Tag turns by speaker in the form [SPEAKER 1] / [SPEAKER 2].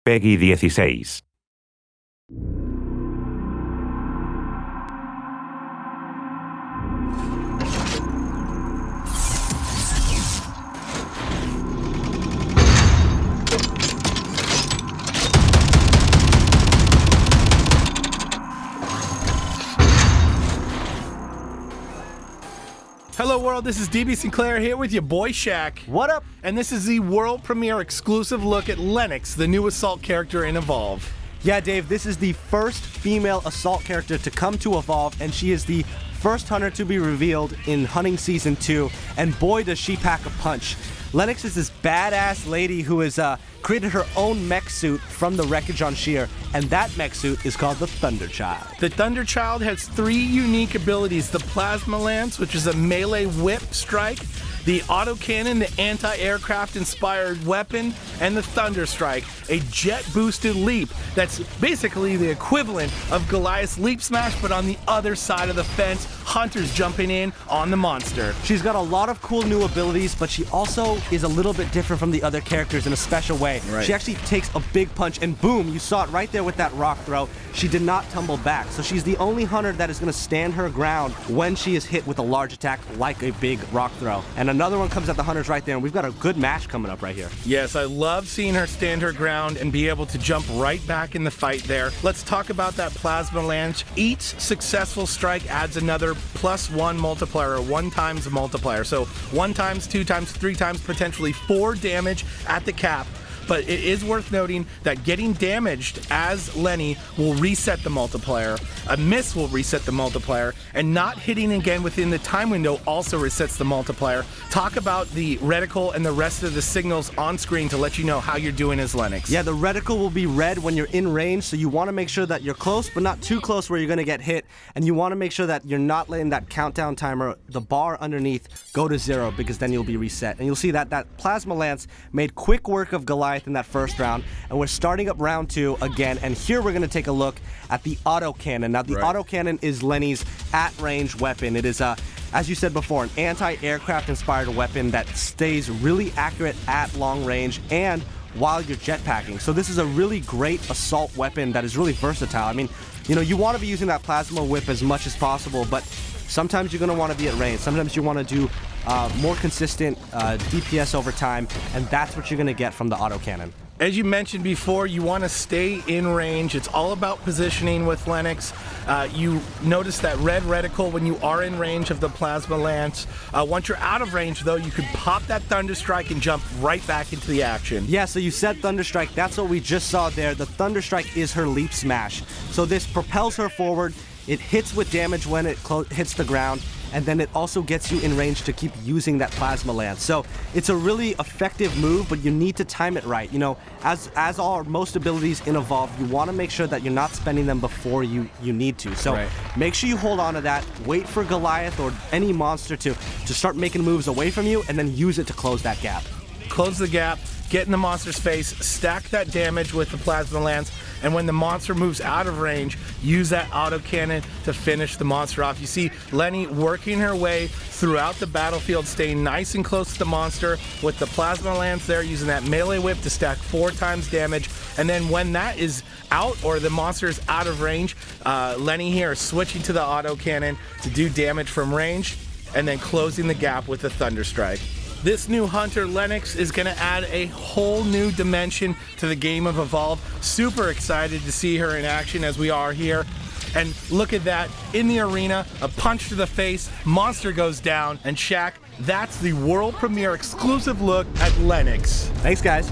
[SPEAKER 1] Peggy 16.
[SPEAKER 2] Hello world, this is DB Sinclair here with your boy Shaq.
[SPEAKER 3] What up?
[SPEAKER 2] And this is the world premiere exclusive look at Lennox, the new Assault character in Evolve.
[SPEAKER 3] Yeah, Dave, this is the first female Assault character to come to Evolve, and she is the first hunter to be revealed in Hunting Season 2, and boy does she pack a punch. Lennox is this badass lady who has created her own mech suit from the wreckage on Sheer, and that mech suit is called the Thunder Child.
[SPEAKER 2] The Thunder Child has 3 unique abilities: the Plasma Lance, which is a melee whip strike, the autocannon, the anti-aircraft inspired weapon, and the Thunder Strike, a jet-boosted leap that's basically the equivalent of Goliath's leap smash, but on the other side of the fence, hunters jumping in on the monster.
[SPEAKER 3] She's got a lot of cool new abilities, but she also is a little bit different from the other characters in a special way.
[SPEAKER 2] Right.
[SPEAKER 3] She actually takes a big punch, and boom, you saw it right there with that rock throw. She did not tumble back, so she's the only hunter that is going to stand her ground when she is hit with a large attack like a big rock throw. And another one comes at the hunters right there, and we've got a good match coming up right here.
[SPEAKER 2] Yes, I love seeing her stand her ground and be able to jump right back in the fight there. Let's talk about that Plasma Lance. Each successful strike adds another +1 multiplier, or 1 times multiplier. So 1 times, 2 times, 3 times, potentially 4 damage at the cap. But it is worth noting that getting damaged as Lenny will reset the multiplier, a miss will reset the multiplier, and not hitting again within the time window also resets the multiplier. Talk about the reticle and the rest of the signals on screen to let you know how you're doing as Lennox.
[SPEAKER 3] Yeah, the reticle will be red when you're in range, so you want to make sure that you're close, but not too close where you're going to get hit, and you want to make sure that you're not letting that countdown timer, the bar underneath, go to 0, because then you'll be reset. And you'll see that that Plasma Lance made quick work of Goliath in that first round, and we're starting up round 2 again, and here we're going to take a look at the autocannon. Now, the autocannon is Lenny's at-range weapon. It is, as you said before, an anti-aircraft inspired weapon that stays really accurate at long range and while you're jetpacking. So this is a really great assault weapon that is really versatile. I mean, you know, you want to be using that plasma whip as much as possible, but sometimes you're going to want to be at range. Sometimes you want to do more consistent DPS over time, and that's what you're going to get from the autocannon.
[SPEAKER 2] As you mentioned before, you want to stay in range. It's all about positioning with Lennox. You notice that red reticle when you are in range of the Plasma Lance. Once you're out of range, though, you can pop that Thunder Strike and jump right back into the action.
[SPEAKER 3] Yeah, so you said Thunder Strike. That's what we just saw there. The Thunder Strike is her leap smash. So this propels her forward. It hits with damage when it hits the ground, and then it also gets you in range to keep using that Plasma Lance. So it's a really effective move, but you need to time it right. You know, as are most abilities in Evolve, you want to make sure that you're not spending them before you need to. So make sure you hold on to that, wait for Goliath or any monster to start making moves away from you, and then use it to close that gap.
[SPEAKER 2] Close the gap, get in the monster's face, stack that damage with the Plasma Lance, and when the monster moves out of range, use that autocannon to finish the monster off. You see Lenny working her way throughout the battlefield, staying nice and close to the monster with the Plasma Lance there, using that melee whip to stack 4 times damage. And then when that is out, or the monster is out of range, Lenny here is switching to the autocannon to do damage from range, and then closing the gap with the Thunder Strike. This new hunter, Lennox, is going to add a whole new dimension to the game of Evolve. Super excited to see her in action as we are here. And look at that, in the arena, a punch to the face, monster goes down, and Shaq, that's the world premiere exclusive look at Lennox.
[SPEAKER 3] Thanks, guys.